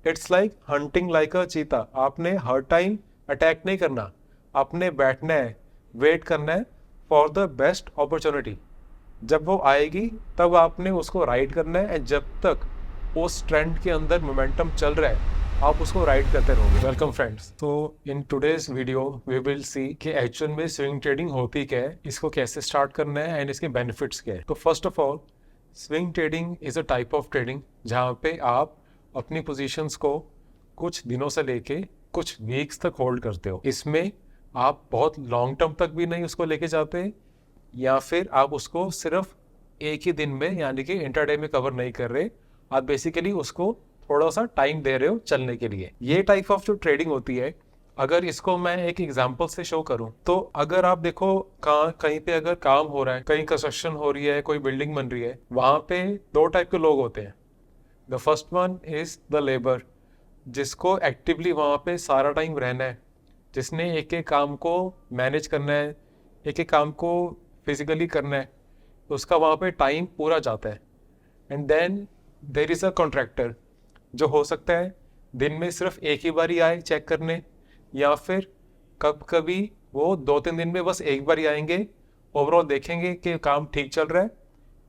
It's like hunting like अ चीता। आपने हर time attack नहीं करना, आपने बैठना है, वेट करना है फॉर द बेस्ट अपॉर्चुनिटी। जब वो आएगी तब आपने उसको राइड करना है, एंड जब तक उस ट्रेंड के अंदर मोमेंटम चल रहा है आप उसको राइड करते रहोगे। Welcome friends. तो in today's video we will see कि एक्चुअल में स्विंग ट्रेडिंग होती क्या है, इसको कैसे स्टार्ट करना है एंड इसके बेनिफिट्स क्या है। तो first of all, swing trading is a type of trading जहाँ पे आप अपनी पोजीशंस को कुछ दिनों से लेके कुछ वीक्स तक होल्ड करते हो। इसमें आप बहुत लॉन्ग टर्म तक भी नहीं उसको लेके जाते, या फिर आप उसको सिर्फ एक ही दिन में यानी कि इंटरडे में कवर नहीं कर रहे, आप बेसिकली उसको थोड़ा सा टाइम दे रहे हो चलने के लिए। ये टाइप ऑफ जो ट्रेडिंग होती है, अगर इसको मैं एक एग्जांपल से शो करूं तो अगर आप देखो कहीं पे अगर काम हो रहा है, कहीं कंस्ट्रक्शन हो रही है, कोई बिल्डिंग बन रही है, वहां पे दो टाइप के लोग होते हैं। The first one is the labour, जिसको एक्टिवली वहां पे सारा टाइम रहना है, जिसने एक एक काम को मैनेज करना है, एक एक काम को फिजिकली करना है, तो उसका वहाँ पे टाइम पूरा जाता है। And then there is a contractor, जो हो सकता है दिन में सिर्फ एक ही बार ही आए चेक करने, या फिर कब कभी वो 2-3 दिन में बस एक बार ही आएंगे, ओवरऑल देखेंगे कि काम ठीक चल रहा है,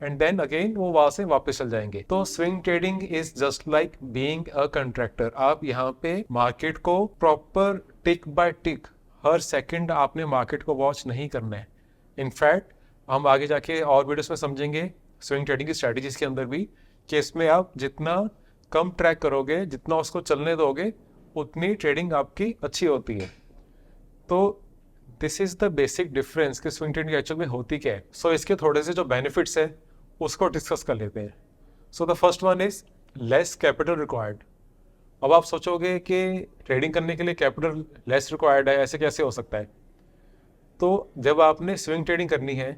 एंड देन अगेन वो वहाँ से वापस चल जाएंगे। तो swing trading is just like being a contractor. आप यहाँ पे मार्केट को प्रॉपर टिक बाय टिक हर सेकंड आपने मार्केट को वॉच नहीं करना है। इनफैक्ट हम आगे जाके और वीडियोस में समझेंगे स्विंग ट्रेडिंग की स्ट्रैटेजीज के अंदर भी कि इसमें आप जितना कम ट्रैक करोगे, जितना उसको चलने दोगे, उतनी ट्रेडिंग आपकी अच्छी होती है। तो this is the basic difference कि स्विंग ट्रेडिंग एक्चुअल में होती क्या है। सो इसके थोड़े से जो बेनिफिट्स है उसको डिस्कस कर लेते हैं। So the first one is less capital required. अब आप सोचोगे कि ट्रेडिंग करने के लिए कैपिटल लेस रिक्वायर्ड है, ऐसे कैसे हो सकता है? तो जब आपने स्विंग ट्रेडिंग करनी है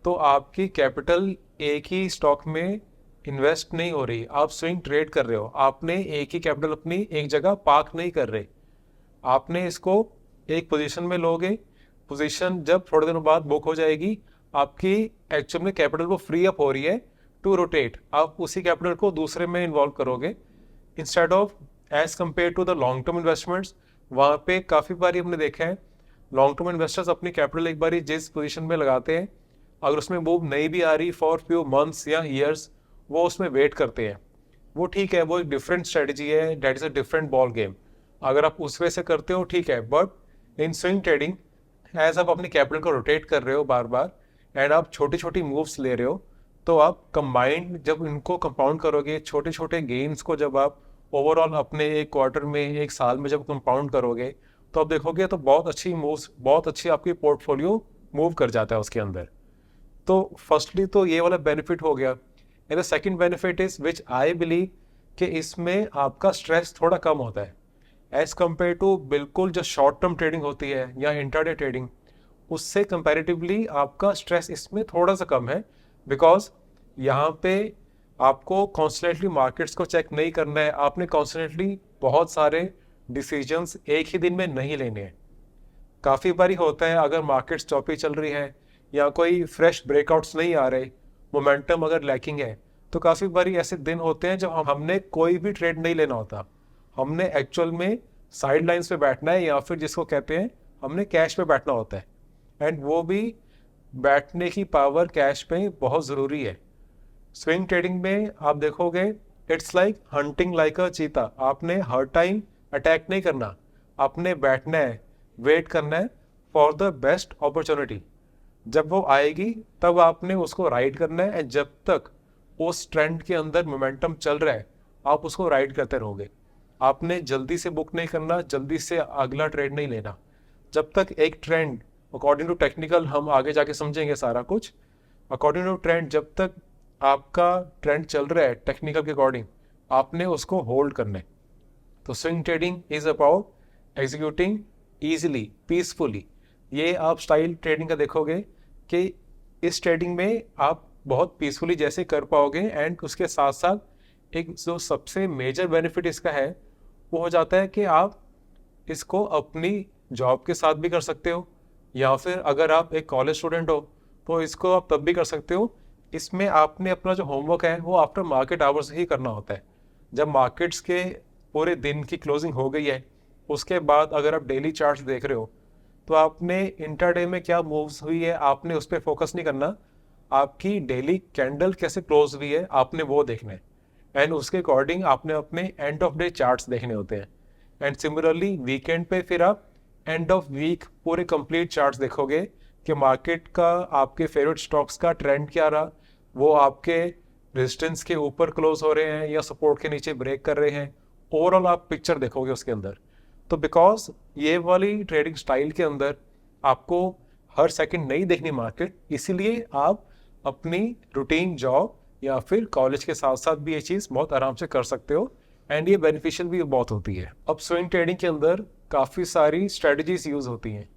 तो आपकी कैपिटल एक ही स्टॉक में इन्वेस्ट नहीं हो रही, आप स्विंग ट्रेड कर रहे हो। आपने एक ही कैपिटल अपनी एक जगह पार्क नहीं कर रहे, आपने इसको एक पोजीशन में लोगे। पोजीशन जब थोड़े दिनों बाद बुक हो जाएगी, आपकी एक्चुअल में कैपिटल वो फ्री अप हो रही है टू रोटेट, आप उसी कैपिटल को दूसरे में इन्वॉल्व करोगे instead of as compare to the long term investments. वहाँ पे काफ़ी बार हमने देखा है लॉन्ग टर्म इन्वेस्टर्स अपनी कैपिटल एक बार जिस पोजीशन में लगाते हैं, अगर उसमें मूव नहीं भी आ रही फॉर फ्यू मंथ्स या ईयर्स, वो उसमें वेट करते हैं। वो ठीक है, वो एक डिफरेंट स्ट्रेटजी है, that is a different ball game. अगर आप उस वे से करते हो ठीक है, but in swing trading as आप अपनी कैपिटल को रोटेट कर रहे हो बार बार, एंड आप छोटी छोटी मूव्स ले रहे हो, तो आप कंबाइंड जब इनको कंपाउंड करोगे, छोटे छोटे गेन्स को जब आप ओवरऑल अपने एक क्वार्टर में, एक साल में जब कंपाउंड करोगे, तो आप देखोगे तो बहुत अच्छी मूव्स, बहुत अच्छी आपकी पोर्टफोलियो मूव कर जाता है उसके अंदर। तो फर्स्टली तो ये वाला बेनिफिट हो गया। And the second benefit is which I believe कि इसमें आपका स्ट्रेस थोड़ा कम होता है एज कम्पेयर टू बिल्कुल जो शॉर्ट टर्म ट्रेडिंग होती है या इंट्राडे ट्रेडिंग, उससे कंपैरेटिवली आपका स्ट्रेस इसमें थोड़ा सा कम है। बिकॉज यहाँ पे आपको कॉन्स्टेंटली मार्केट्स को चेक नहीं करना है, आपने कॉन्स्टेंटली बहुत सारे डिसीजंस एक ही दिन में नहीं लेने हैं। काफ़ी बारी होता है अगर मार्केट चौपी चल रही है या कोई फ्रेश ब्रेकआउट्स नहीं आ रहे, मोमेंटम अगर लैकिंग है, तो काफ़ी बारी ऐसे दिन होते हैं जब हमने कोई भी ट्रेड नहीं लेना होता, हमने एक्चुअल में साइड लाइन्स पे बैठना है, या फिर जिसको कहते हैं हमने कैश पे बैठना होता है। एंड वो भी बैठने की पावर कैश पे बहुत ज़रूरी है। स्विंग ट्रेडिंग में आप देखोगे इट्स लाइक हंटिंग लाइक अ चीता। आपने हर टाइम अटैक नहीं करना, आपने बैठना है, वेट करना है फॉर द बेस्ट अपॉर्चुनिटी। जब वो आएगी तब आपने उसको राइड करना है, एंड जब तक उस ट्रेंड के अंदर मोमेंटम चल रहा है आप उसको राइड करते रहोगे। आपने जल्दी से बुक नहीं करना, जल्दी से अगला ट्रेड नहीं लेना। जब तक एक ट्रेंड अकॉर्डिंग टू टेक्निकल, हम आगे जाके समझेंगे सारा कुछ, अकॉर्डिंग टू ट्रेंड जब तक आपका ट्रेंड चल रहा है टेक्निकल के अकॉर्डिंग, आपने उसको होल्ड करना है। तो swing trading is about executing easily, peacefully. ये आप स्टाइल ट्रेडिंग का देखोगे कि इस ट्रेडिंग में आप बहुत पीसफुली जैसे कर पाओगे, एंड उसके साथ साथ एक जो सबसे मेजर बेनिफिट इसका है वो हो जाता है कि आप इसको अपनी जॉब के साथ भी कर सकते हो, या फिर अगर आप एक कॉलेज स्टूडेंट हो तो इसको आप तब भी कर सकते हो। इसमें आपने अपना जो होमवर्क है वो आफ्टर मार्केट आवर्स ही करना होता है। जब मार्केट्स के पूरे दिन की क्लोजिंग हो गई है, उसके बाद अगर आप डेली चार्ट्स देख रहे हो तो आपने इंटरडे में क्या मूव्स हुई है आपने उस पर फोकस नहीं करना, आपकी डेली कैंडल कैसे क्लोज हुई है आपने वो देखना है, एंड उसके अकॉर्डिंग आपने अपने एंड ऑफ डे चार्ट्स देखने होते हैं। एंड सिमिलरली वीकेंड पे फिर आप एंड ऑफ वीक पूरे कंप्लीट चार्ट्स देखोगे कि मार्केट का आपके फेवरेट स्टॉक्स का ट्रेंड क्या रहा, वो आपके रेजिस्टेंस के ऊपर क्लोज हो रहे हैं या सपोर्ट के नीचे ब्रेक कर रहे हैं, ओवरऑल आप पिक्चर देखोगे उसके अंदर। तो बिकॉज ये वाली ट्रेडिंग स्टाइल के अंदर आपको हर सेकंड नहीं देखनी मार्केट, इसीलिए आप अपनी रूटीन जॉब या फिर कॉलेज के साथ साथ भी ये चीज़ बहुत आराम से कर सकते हो, एंड ये बेनिफिशियल भी बहुत होती है। अब स्विंग ट्रेडिंग के अंदर काफ़ी सारी स्ट्रेटजीज यूज़ होती हैं।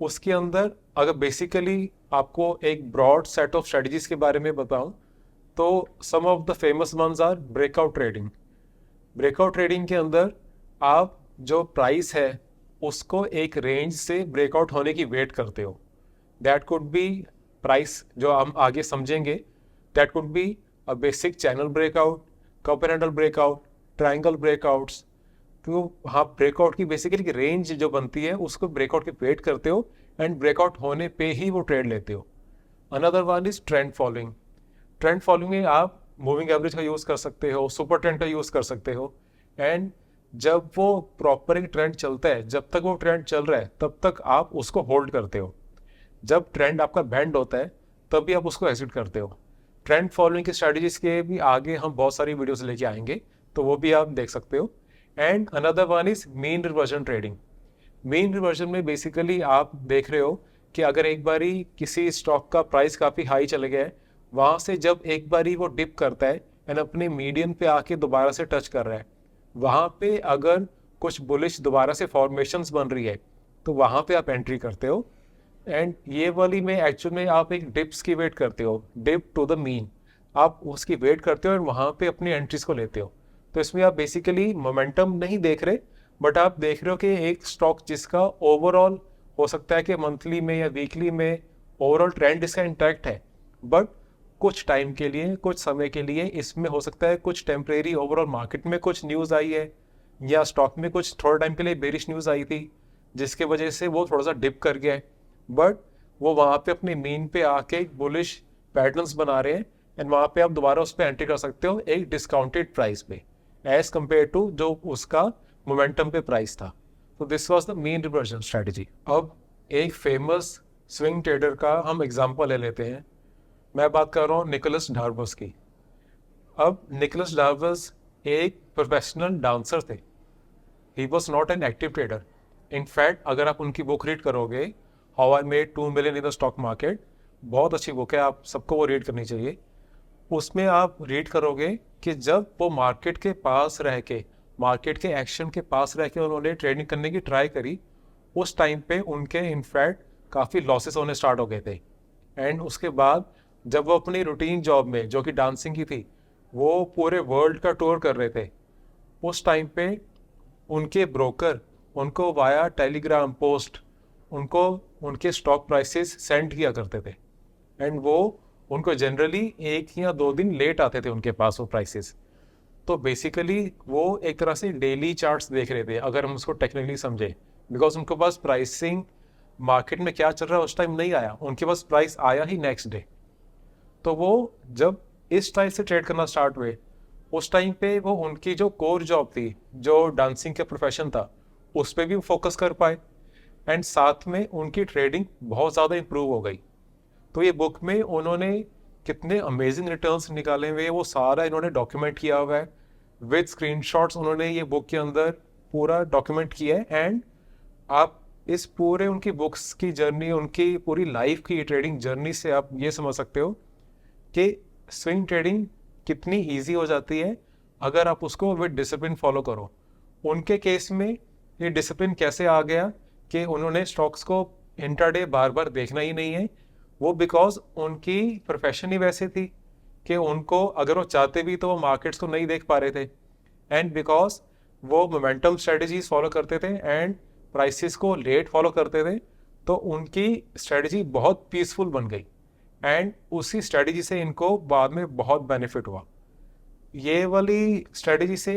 उसके अंदर अगर बेसिकली आपको एक ब्रॉड सेट ऑफ स्ट्रेटजीज के बारे में बताऊं तो some of the famous ones are breakout trading. Breakout trading के अंदर आप जो प्राइस है उसको एक रेंज से ब्रेकआउट होने की वेट करते हो। दैट कुड बी प्राइस जो हम आगे समझेंगे, that could be a basic channel breakout, cup and handle breakout, triangle breakouts. तो हाँ, ब्रेकआउट की बेसिकली रेंज जो बनती है उसको ब्रेकआउट की वेट करते हो एंड ब्रेकआउट होने पे ही वो ट्रेड लेते हो। Another one is trend following. Trend following में आप मूविंग एवरेज का यूज़ कर सकते हो, सुपर ट्रेंड का यूज़ कर सकते हो, एंड जब वो प्रॉपर एक ट्रेंड चलता है, जब तक वो ट्रेंड चल रहा है तब तक आप उसको होल्ड करते हो। जब ट्रेंड आपका बैंड होता है तब भी आप उसको एग्जिट करते हो। ट्रेंड फॉलोइंग की स्ट्रैटेजीज के भी आगे हम बहुत सारी वीडियोस लेके आएंगे, तो वो भी आप देख सकते हो। And another one is mean reversion trading. Mean reversion में बेसिकली आप देख रहे हो कि अगर एक बारी किसी स्टॉक का प्राइस काफ़ी हाई चले गया है, वहाँ से जब एक बारी वो डिप करता है एंड अपने मीडियन पे आके दोबारा से टच कर रहा है, वहाँ पे अगर कुछ बुलिश दोबारा से फॉर्मेशंस बन रही है तो वहाँ पे आप एंट्री करते हो। एंड ये वाली में एक्चुअल में आप एक डिप्स की वेट करते हो, डिप टू द मीन, आप उसकी वेट करते हो और वहाँ पे अपनी एंट्रीज को लेते हो। तो इसमें आप बेसिकली मोमेंटम नहीं देख रहे, बट आप देख रहे हो कि एक स्टॉक जिसका ओवरऑल हो सकता है कि मंथली में या वीकली में ओवरऑल ट्रेंड इसका इंटैक्ट है, बट कुछ टाइम के लिए, कुछ समय के लिए इसमें हो सकता है कुछ टेम्परेरी ओवरऑल मार्केट में कुछ न्यूज़ आई है या स्टॉक में कुछ थोड़ा टाइम के लिए बेरिश न्यूज़ आई थी जिसके वजह से वो थोड़ा सा डिप कर गया है, बट वो वहाँ पे अपने मीन पे आके बुलिश पैटर्न्स बना रहे हैं एंड वहाँ पे आप दोबारा उस पर एंट्री कर सकते हो एक डिस्काउंटेड प्राइस पे एज कम्पेयर टू जो उसका मोमेंटम पे प्राइस था। तो this was the mean reversion strategy. अब एक फेमस स्विंग ट्रेडर का हम एग्जांपल ले लेते हैं। मैं बात कर रहा हूँ निकोलस डार्बस की। अब निकोलस डार्बस एक प्रोफेशनल डांसर थे। He was not an active trader. In fact अगर आप उनकी बुक रीड करोगे, how I made 2 million in the stock market, बहुत अच्छी बुक है, आप सबको वो रीड करनी चाहिए। उसमें आप रीड करोगे कि जब वो मार्केट के पास रह के, मार्केट के एक्शन के पास रह के उन्होंने ट्रेडिंग करने की ट्राई करी, उस टाइम पे उनके इनफैक्ट काफ़ी लॉसेस होने स्टार्ट हो गए थे। एंड उसके बाद जब वो अपनी रूटीन जॉब में जो कि डांसिंग की थी, वो पूरे वर्ल्ड का टूर कर रहे थे, उस टाइम पे उनके ब्रोकर उनको वाया टेलीग्राम पोस्ट उनको उनके स्टॉक प्राइसेस सेंड किया करते थे, एंड वो उनको जनरली 1 या 2 दिन लेट आते थे उनके पास वो प्राइसेस। तो बेसिकली वो एक तरह से डेली चार्ट्स देख रहे थे अगर हम उसको टेक्निकली समझे, बिकॉज उनके पास प्राइसिंग मार्केट में क्या चल रहा है उस टाइम नहीं आया, उनके पास प्राइस आया ही नेक्स्ट डे। तो वो जब इस स्टाइल से ट्रेड करना स्टार्ट हुए, उस टाइम पे वो उनकी जो कोर जॉब थी, जो डांसिंग का प्रोफेशन था, उस पर भी फोकस कर पाए एंड साथ में उनकी ट्रेडिंग बहुत ज़्यादा इम्प्रूव हो गई। तो ये बुक में उन्होंने कितने अमेजिंग रिटर्न्स निकाले हुए वो सारा इन्होंने डॉक्यूमेंट किया हुआ है विद स्क्रीनशॉट्स। उन्होंने ये बुक के अंदर पूरा डॉक्यूमेंट किया है एंड आप इस पूरे उनकी बुक्स की जर्नी, उनकी पूरी लाइफ की ट्रेडिंग जर्नी से आप ये समझ सकते हो कि स्विंग ट्रेडिंग कितनी ईजी हो जाती है अगर आप उसको विद डिसिप्लिन फॉलो करो। उनके केस में ये डिसिप्लिन कैसे आ गया कि उन्होंने स्टॉक्स को इंट्राडे बार बार देखना ही नहीं है, वो बिकॉज उनकी प्रोफेशन ही वैसे थी कि उनको अगर वो चाहते भी तो वो मार्केट्स को नहीं देख पा रहे थे, एंड बिकॉज वो मोमेंटम स्ट्रेटजीज फॉलो करते थे एंड प्राइसेस को लेट फॉलो करते थे, तो उनकी स्ट्रेटजी बहुत पीसफुल बन गई एंड उसी स्ट्रेटजी से इनको बाद में बहुत बेनिफिट हुआ। ये वाली स्ट्रेटजी से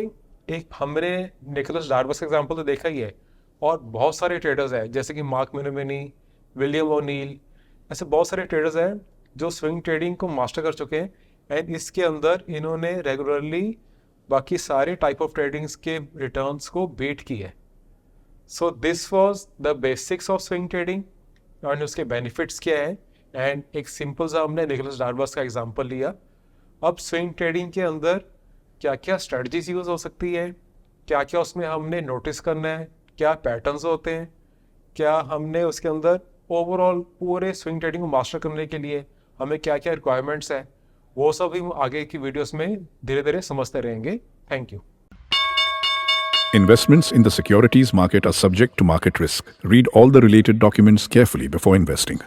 एक हमने निकोलस डार्बस का एग्जांपल तो देखा ही है, और बहुत सारे ट्रेडर्स हैं जैसे कि मार्क मिनोमिनी, विलियम ओनील, ऐसे बहुत सारे ट्रेडर्स हैं जो स्विंग ट्रेडिंग को मास्टर कर चुके हैं, एंड इसके अंदर इन्होंने रेगुलरली बाकी सारे टाइप ऑफ ट्रेडिंग्स के रिटर्न्स को बीट की है। So this was the basics of swing trading और उसके बेनिफिट्स क्या है, एंड एक सिंपल सा हमने निकोलस डार्बस का एग्जांपल लिया। अब स्विंग ट्रेडिंग के अंदर क्या क्या स्ट्रेटजीज यूज़ हो सकती है, क्या क्या उसमें हमने नोटिस करना है, क्या पैटर्न्स होते हैं, क्या हमने उसके अंदर ओवरऑल पूरे स्विंग ट्रेडिंग को मास्टर करने के लिए हमें क्या क्या रिक्वायरमेंट्स हैं, वो सब भी हम आगे की वीडियोस में धीरे धीरे समझते रहेंगे। Thank you. Investments in the securities market are subject to market risk. Read all the related documents carefully before investing.